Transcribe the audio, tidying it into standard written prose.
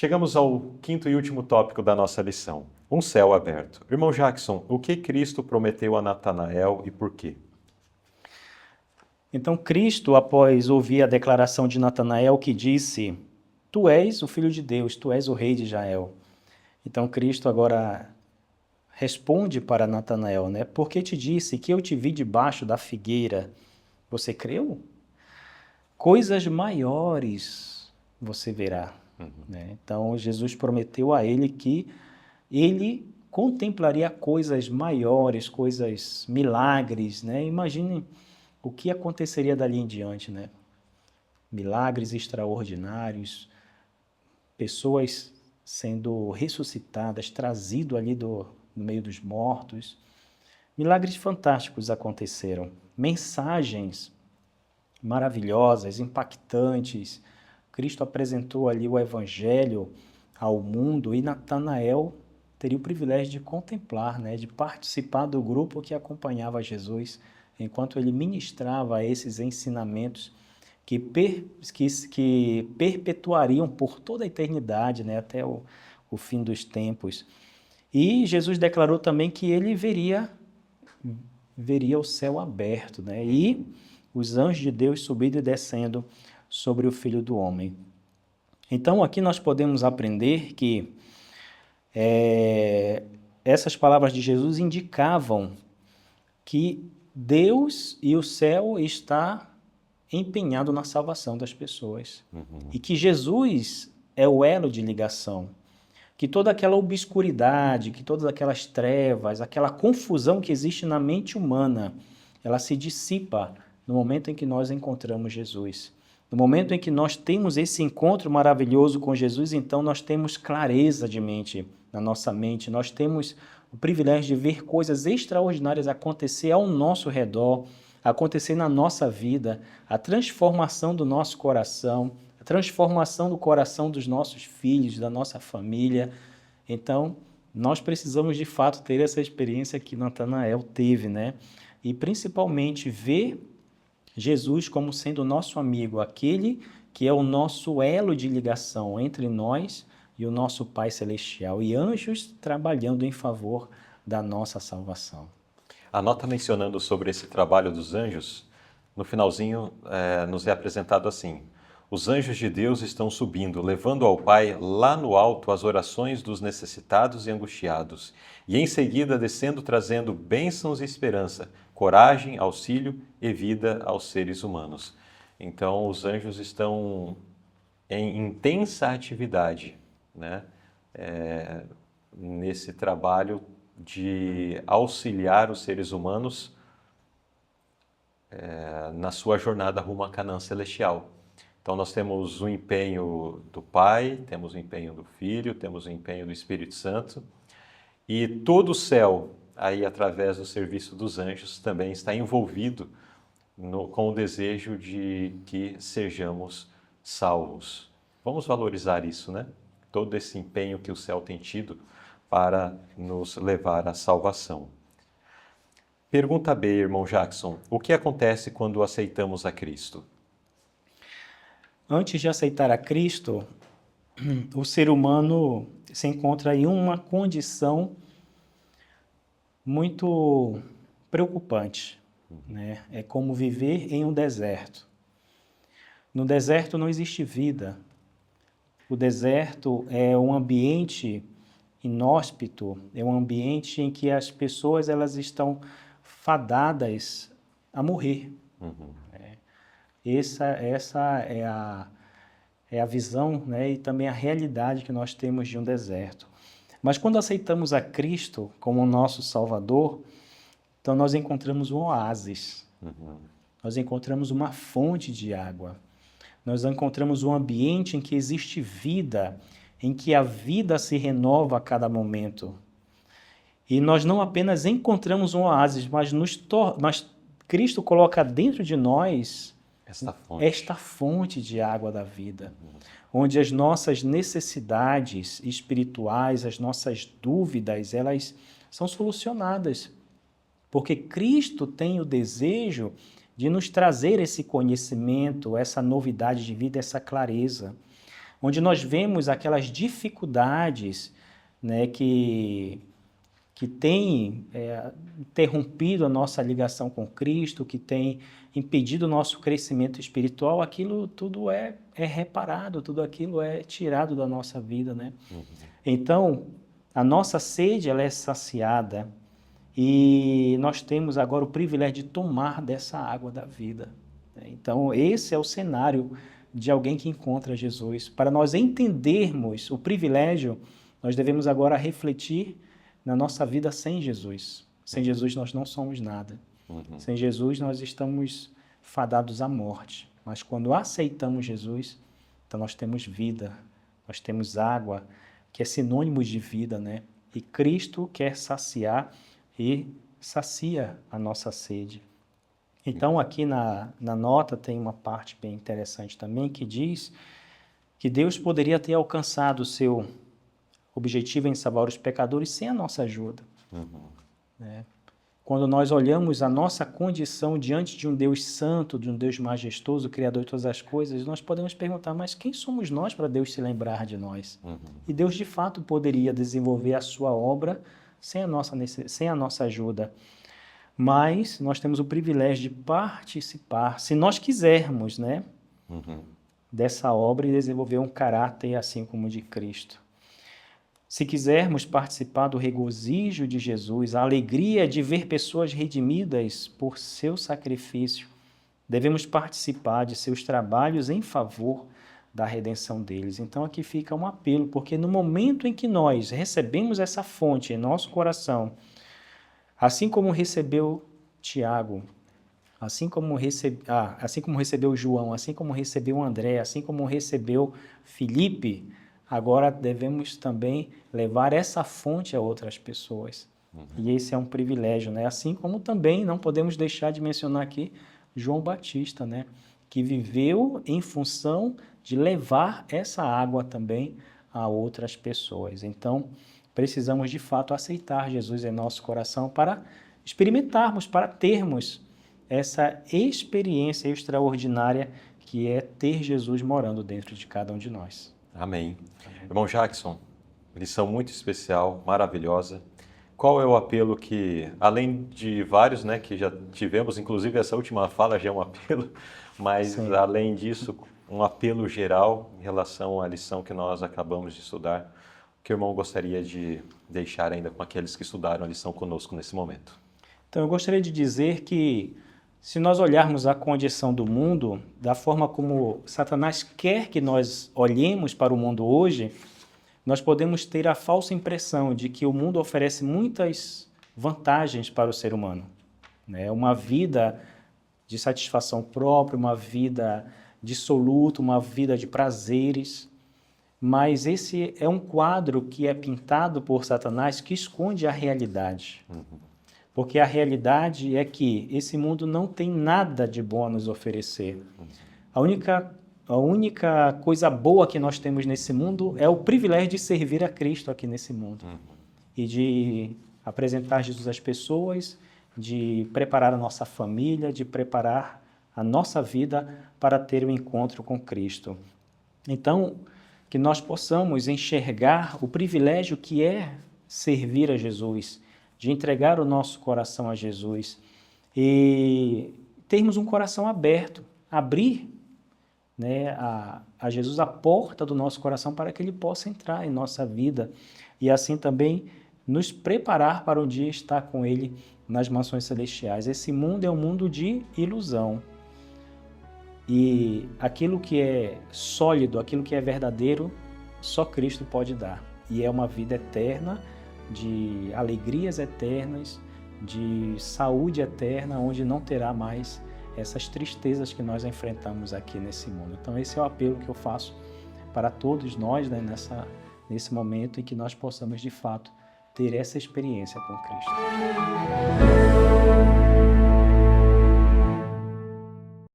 Chegamos ao quinto e último tópico da nossa lição, um céu aberto. Irmão Jackson, o que Cristo prometeu a Natanael e por quê? Então Cristo, após ouvir a declaração de Natanael que disse: Tu és o Filho de Deus, tu és o Rei de Israel. Então Cristo agora responde para Natanael, né? Porque te disse que eu te vi debaixo da figueira, você creu? Coisas maiores você verá. Né? Então Jesus prometeu a ele que ele contemplaria coisas maiores, coisas milagres, né? Imagine o que aconteceria dali em diante, né? Milagres extraordinários, pessoas sendo ressuscitadas, trazido ali do meio dos mortos. Milagres fantásticos aconteceram. Mensagens maravilhosas, impactantes. Cristo apresentou ali o Evangelho ao mundo e Natanael teria o privilégio de contemplar, né, de participar do grupo que acompanhava Jesus enquanto ele ministrava esses ensinamentos que perpetuariam por toda a eternidade, né, até o fim dos tempos. E Jesus declarou também que ele veria o céu aberto, né, e os anjos de Deus subindo e descendo sobre o Filho do Homem. Então, aqui nós podemos aprender que essas palavras de Jesus indicavam que Deus e o céu está empenhado na salvação das pessoas. E que Jesus é o elo de ligação. Que toda aquela obscuridade, que todas aquelas trevas, aquela confusão que existe na mente humana, ela se dissipa no momento em que nós encontramos Jesus. No momento em que nós temos esse encontro maravilhoso com Jesus, então nós temos clareza de mente na nossa mente, nós temos o privilégio de ver coisas extraordinárias acontecer ao nosso redor, acontecer na nossa vida, a transformação do nosso coração, a transformação do coração dos nossos filhos, da nossa família. Então, nós precisamos de fato ter essa experiência que Natanael teve, né? E principalmente ver Jesus como sendo o nosso amigo, aquele que é o nosso elo de ligação entre nós e o nosso Pai Celestial, e anjos trabalhando em favor da nossa salvação. A nota mencionando sobre esse trabalho dos anjos, no finalzinho nos é apresentado assim: os anjos de Deus estão subindo, levando ao Pai lá no alto as orações dos necessitados e angustiados, e em seguida descendo trazendo bênçãos e esperança, coragem, auxílio e vida aos seres humanos. Então os anjos estão em intensa atividade, né? Nesse trabalho de auxiliar os seres humanos na sua jornada rumo a Canaã celestial. Então nós temos o empenho do Pai, temos o empenho do Filho, temos o empenho do Espírito Santo, e todo o céu, aí através do serviço dos anjos, também está envolvido com o desejo de que sejamos salvos. Vamos valorizar isso, né? Todo esse empenho que o céu tem tido para nos levar à salvação. Pergunta B, irmão Jackson: o que acontece quando aceitamos a Cristo? Antes de aceitar a Cristo, o ser humano se encontra em uma condição muito preocupante, né? É como viver em um deserto. No deserto não existe vida. O deserto é um ambiente inóspito, é um ambiente em que as pessoas elas estão fadadas a morrer. Essa é a visão, né, e também a realidade que nós temos de um deserto. Mas quando aceitamos a Cristo como nosso Salvador, então nós encontramos um oásis, nós encontramos uma fonte de água, nós encontramos um ambiente em que existe vida, em que a vida se renova a cada momento. E nós não apenas encontramos um oásis, mas Cristo coloca dentro de nós esta fonte de água da vida, onde as nossas necessidades espirituais, as nossas dúvidas, elas são solucionadas, porque Cristo tem o desejo de nos trazer esse conhecimento, essa novidade de vida, essa clareza, onde nós vemos aquelas dificuldades, né, que tem interrompido a nossa ligação com Cristo, que tem impedido o nosso crescimento espiritual, aquilo tudo é reparado, tudo aquilo é tirado da nossa vida, né? Então, a nossa sede, ela é saciada e nós temos agora o privilégio de tomar dessa água da vida. Então, esse é o cenário de alguém que encontra Jesus. Para nós entendermos o privilégio, nós devemos agora refletir na nossa vida sem Jesus. Sem Jesus nós não somos nada. Sem Jesus nós estamos fadados à morte. Mas quando aceitamos Jesus, então nós temos vida, nós temos água, que é sinônimo de vida, né? E Cristo quer saciar e sacia a nossa sede. Então aqui na nota tem uma parte bem interessante também que diz que Deus poderia ter alcançado o seu objetivo em salvar os pecadores sem a nossa ajuda. Né? Quando nós olhamos a nossa condição diante de um Deus santo, de um Deus majestoso, Criador de todas as coisas, nós podemos perguntar, mas quem somos nós para Deus se lembrar de nós? E Deus, de fato, poderia desenvolver a sua obra sem a nossa ajuda. Mas nós temos o privilégio de participar, se nós quisermos, né, dessa obra e desenvolver um caráter assim como o de Cristo. Se quisermos participar do regozijo de Jesus, a alegria de ver pessoas redimidas por seu sacrifício, devemos participar de seus trabalhos em favor da redenção deles. Então aqui fica um apelo, porque no momento em que nós recebemos essa fonte em nosso coração, assim como recebeu Tiago, assim como recebeu João, assim como recebeu André, assim como recebeu Filipe, agora devemos também levar essa fonte a outras pessoas. E esse é um privilégio, né? Assim como também não podemos deixar de mencionar aqui João Batista, né? Que viveu em função de levar essa água também a outras pessoas. Então, precisamos de fato aceitar Jesus em nosso coração para experimentarmos, para termos essa experiência extraordinária que é ter Jesus morando dentro de cada um de nós. Amém. Irmão Jackson, lição muito especial, maravilhosa. Qual é o apelo que, além de vários, né, que já tivemos, inclusive essa última fala já é um apelo, mas Sim. Além disso, um apelo geral em relação à lição que nós acabamos de estudar, que o irmão gostaria de deixar ainda com aqueles que estudaram a lição conosco nesse momento? Então, eu gostaria de dizer que se nós olharmos a condição do mundo, da forma como Satanás quer que nós olhemos para o mundo hoje, nós podemos ter a falsa impressão de que o mundo oferece muitas vantagens para o ser humano, né? Uma vida de satisfação própria, uma vida dissoluta, uma vida de prazeres. Mas esse é um quadro que é pintado por Satanás que esconde a realidade. Porque a realidade é que esse mundo não tem nada de bom a nos oferecer. A única coisa boa que nós temos nesse mundo é o privilégio de servir a Cristo aqui nesse mundo. E de apresentar Jesus às pessoas, de preparar a nossa família, de preparar a nossa vida para ter o encontro com Cristo. Então, que nós possamos enxergar o privilégio que é servir a Jesus, de entregar o nosso coração a Jesus e termos um coração aberto, abrir, né, a Jesus a porta do nosso coração para que Ele possa entrar em nossa vida e assim também nos preparar para um dia estar com Ele nas mansões celestiais. Esse mundo é um mundo de ilusão e aquilo que é sólido, aquilo que é verdadeiro, só Cristo pode dar. E é uma vida eterna, de alegrias eternas, de saúde eterna, onde não terá mais essas tristezas que nós enfrentamos aqui nesse mundo. Então esse é o apelo que eu faço para todos nós, né, nesse momento em que nós possamos de fato ter essa experiência com Cristo.